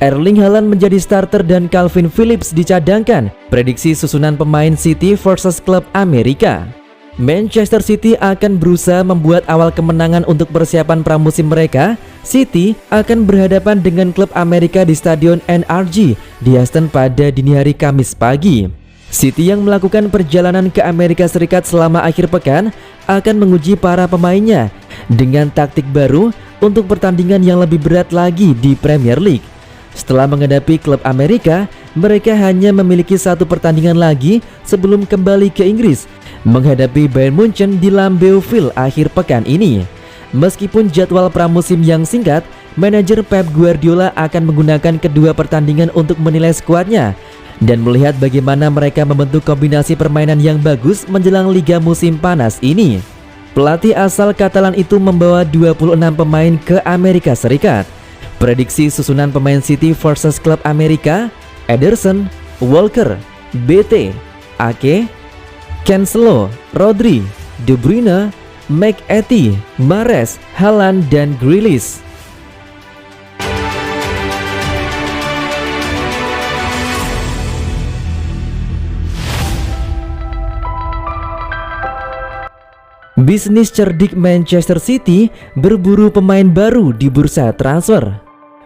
Erling Haaland menjadi starter dan Calvin Phillips dicadangkan. Prediksi susunan pemain City versus klub Amerika. Manchester City akan berusaha membuat awal kemenangan untuk persiapan pramusim mereka. City akan berhadapan dengan klub Amerika di Stadion NRG di Houston pada dini hari Kamis pagi. City yang melakukan perjalanan ke Amerika Serikat selama akhir pekan akan menguji para pemainnya dengan taktik baru untuk pertandingan yang lebih berat lagi di Premier League. Setelah menghadapi klub Amerika, mereka hanya memiliki satu pertandingan lagi sebelum kembali ke Inggris menghadapi Bayern Munchen di Lambeau Field akhir pekan ini. Meskipun jadwal pramusim yang singkat, manajer Pep Guardiola akan menggunakan kedua pertandingan untuk menilai skuadnya dan melihat bagaimana mereka membentuk kombinasi permainan yang bagus menjelang liga musim panas ini. Pelatih asal Katalan itu membawa 26 pemain ke Amerika Serikat. Prediksi susunan pemain City versus klub Amerika: Ederson, Walker, BT, Ake, Cancelo, Rodri, De Bruyne, McAtee, Mahrez, Haaland, dan Grealish. Bisnis cerdik Manchester City berburu pemain baru di bursa transfer.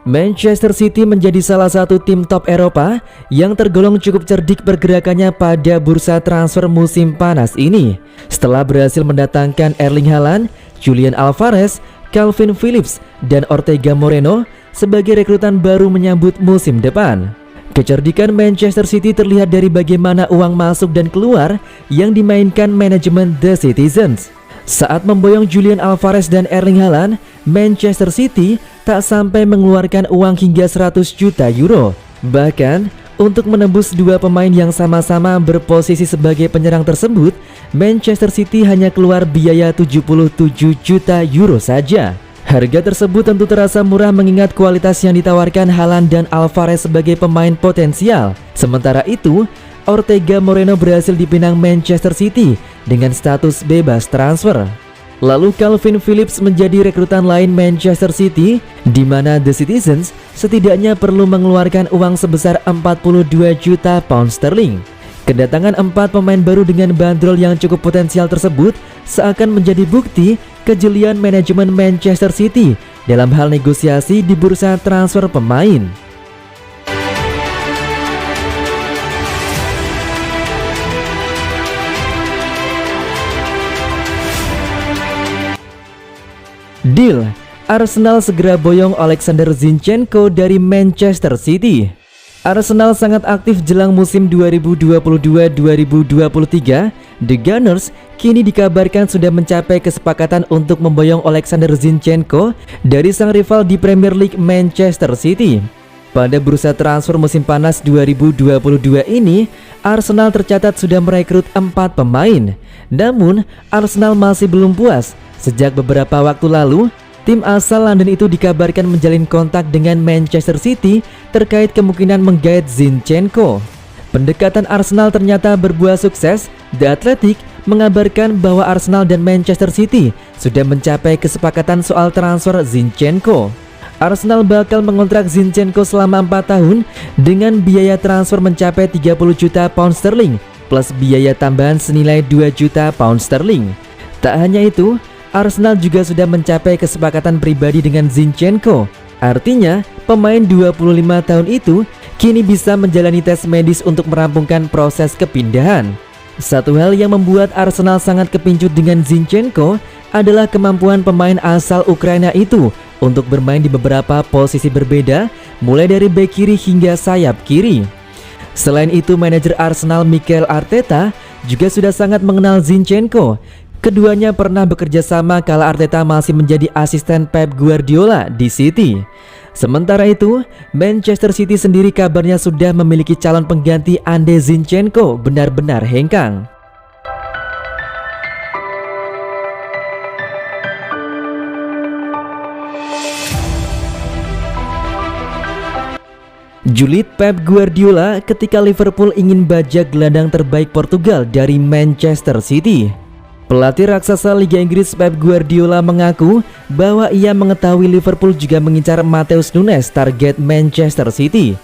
Manchester City menjadi salah satu tim top Eropa yang tergolong cukup cerdik pergerakannya pada bursa transfer musim panas ini. Setelah berhasil mendatangkan Erling Haaland, Julian Alvarez, Calvin Phillips, dan Ortega Moreno sebagai rekrutan baru menyambut musim depan. Kecerdikan Manchester City terlihat dari bagaimana uang masuk dan keluar yang dimainkan manajemen The Citizens. Saat memboyong Julian Alvarez dan Erling Haaland, Manchester City tak sampai mengeluarkan uang hingga 100 juta euro. Bahkan, untuk menembus dua pemain yang sama-sama berposisi sebagai penyerang tersebut, Manchester City hanya keluar biaya 77 juta euro saja. Harga tersebut tentu terasa murah mengingat kualitas yang ditawarkan Haaland dan Alvarez sebagai pemain potensial. Sementara itu, Ortega Moreno berhasil dipinang Manchester City dengan status bebas transfer. Lalu Calvin Phillips menjadi rekrutan lain Manchester City, di mana The Citizens setidaknya perlu mengeluarkan uang sebesar 42 juta pound sterling. Kedatangan 4 pemain baru dengan bandrol yang cukup potensial tersebut seakan menjadi bukti kejelian manajemen Manchester City dalam hal negosiasi di bursa transfer pemain. Deal: Arsenal segera boyong Alexander Zinchenko dari Manchester City. Arsenal sangat aktif jelang musim 2022-2023. The Gunners kini dikabarkan sudah mencapai kesepakatan untuk memboyong Alexander Zinchenko dari sang rival di Premier League, Manchester City. Pada bursa transfer musim panas 2022 ini, Arsenal tercatat sudah merekrut 4 pemain. Namun, Arsenal masih belum puas. Sejak beberapa waktu lalu, tim asal London itu dikabarkan menjalin kontak dengan Manchester City terkait kemungkinan menggait Zinchenko. Pendekatan Arsenal ternyata berbuah sukses. The Athletic mengabarkan bahwa Arsenal dan Manchester City sudah mencapai kesepakatan soal transfer Zinchenko. Arsenal bakal mengontrak Zinchenko selama 4 tahun dengan biaya transfer mencapai 30 juta pound sterling plus biaya tambahan senilai 2 juta pound sterling. Tak hanya itu, Arsenal juga sudah mencapai kesepakatan pribadi dengan Zinchenko. Artinya, pemain 25 tahun itu kini bisa menjalani tes medis untuk merampungkan proses kepindahan. Satu hal yang membuat Arsenal sangat kepincut dengan Zinchenko adalah kemampuan pemain asal Ukraina itu untuk bermain di beberapa posisi berbeda, mulai dari bek kiri hingga sayap kiri. Selain itu, manajer Arsenal Mikel Arteta juga sudah sangat mengenal Zinchenko. Keduanya pernah bekerja sama kala Arteta masih menjadi asisten Pep Guardiola di City. Sementara itu, Manchester City sendiri kabarnya sudah memiliki calon pengganti Ande Zinchenko benar-benar hengkang. Julid Pep Guardiola ketika Liverpool ingin bajak gelandang terbaik Portugal dari Manchester City. Pelatih raksasa Liga Inggris Pep Guardiola mengaku bahwa ia mengetahui Liverpool juga mengincar Matheus Nunes, target Manchester City.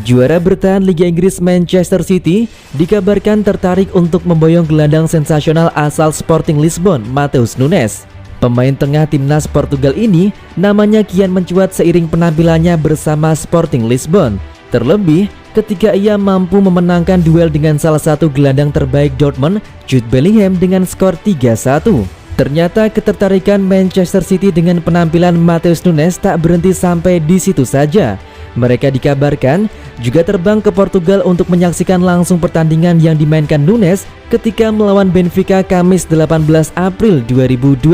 Juara bertahan Liga Inggris Manchester City dikabarkan tertarik untuk memboyong gelandang sensasional asal Sporting Lisbon, Matheus Nunes. Pemain tengah timnas Portugal ini namanya kian mencuat seiring penampilannya bersama Sporting Lisbon. Terlebih ketika ia mampu memenangkan duel dengan salah satu gelandang terbaik Dortmund, Jude Bellingham, dengan skor 3-1. Ternyata ketertarikan Manchester City dengan penampilan Matheus Nunes tak berhenti sampai di situ saja. Mereka dikabarkan juga terbang ke Portugal untuk menyaksikan langsung pertandingan yang dimainkan Nunes ketika melawan Benfica Kamis 18 April 2022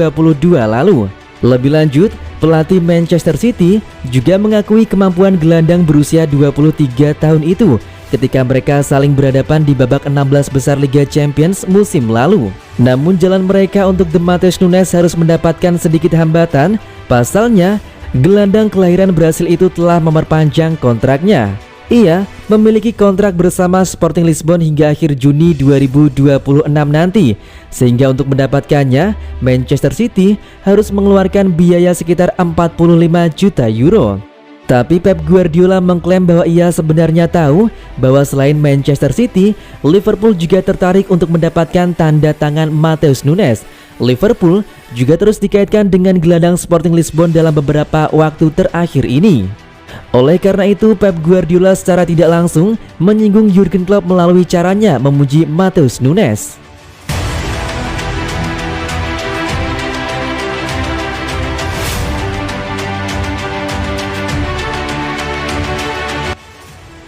lalu. Lebih lanjut, pelatih Manchester City juga mengakui kemampuan gelandang berusia 23 tahun itu ketika mereka saling berhadapan di babak 16 besar Liga Champions musim lalu. Namun jalan mereka untuk Matheus Nunes harus mendapatkan sedikit hambatan. Pasalnya, gelandang kelahiran Brasil itu telah memperpanjang kontraknya. Ia memiliki kontrak bersama Sporting Lisbon hingga akhir Juni 2026 nanti, sehingga untuk mendapatkannya Manchester City harus mengeluarkan biaya sekitar 45 juta euro. Tapi Pep Guardiola mengklaim bahwa ia sebenarnya tahu bahwa selain Manchester City, Liverpool juga tertarik untuk mendapatkan tanda tangan Matheus Nunes. Liverpool juga terus dikaitkan dengan gelandang Sporting Lisbon dalam beberapa waktu terakhir ini. Oleh karena itu, Pep Guardiola secara tidak langsung menyinggung Jurgen Klopp melalui caranya memuji Matheus Nunes.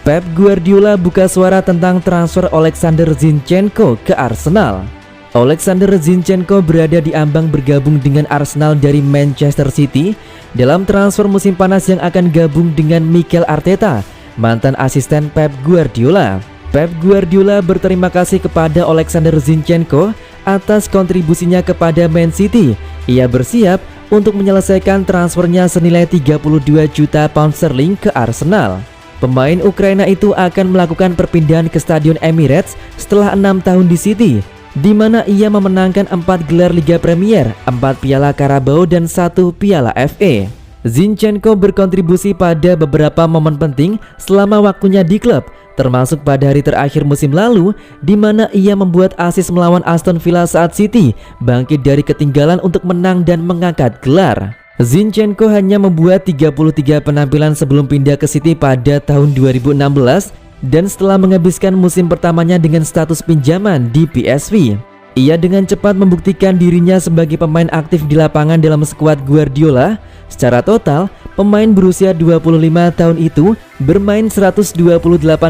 Pep Guardiola buka suara tentang transfer Alexander Zinchenko ke Arsenal. Alexander Zinchenko berada di ambang bergabung dengan Arsenal dari Manchester City dalam transfer musim panas yang akan gabung dengan Mikel Arteta, mantan asisten Pep Guardiola. Pep Guardiola berterima kasih kepada Alexander Zinchenko atas kontribusinya kepada Man City. Ia bersiap untuk menyelesaikan transfernya senilai 32 juta pound sterling ke Arsenal. Pemain Ukraina itu akan melakukan perpindahan ke Stadion Emirates setelah 6 tahun di City, di mana ia memenangkan 4 gelar Liga Premier, 4 piala Carabao dan 1 piala FA. Zinchenko berkontribusi pada beberapa momen penting selama waktunya di klub, termasuk pada hari terakhir musim lalu di mana ia membuat assist melawan Aston Villa saat City bangkit dari ketinggalan untuk menang dan mengangkat gelar. Zinchenko hanya membuat 33 penampilan sebelum pindah ke City pada tahun 2016 dan setelah menghabiskan musim pertamanya dengan status pinjaman di PSV. Ia dengan cepat membuktikan dirinya sebagai pemain aktif di lapangan dalam skuad Guardiola. Secara total, pemain berusia 25 tahun itu bermain 128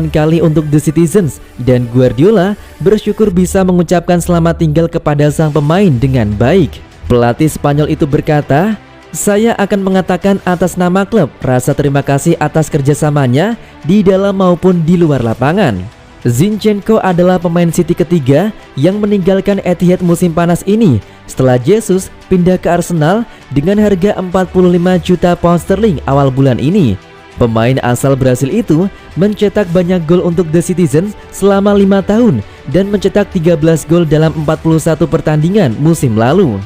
kali untuk The Citizens dan Guardiola bersyukur bisa mengucapkan selamat tinggal kepada sang pemain dengan baik. Pelatih Spanyol itu berkata, "Saya akan mengatakan atas nama klub rasa terima kasih atas kerjasamanya di dalam maupun di luar lapangan." Zinchenko adalah pemain City ketiga yang meninggalkan Etihad musim panas ini setelah Jesus pindah ke Arsenal dengan harga 45 juta pound sterling awal bulan ini. Pemain asal Brasil itu mencetak banyak gol untuk The Citizens selama 5 tahun dan mencetak 13 gol dalam 41 pertandingan musim lalu.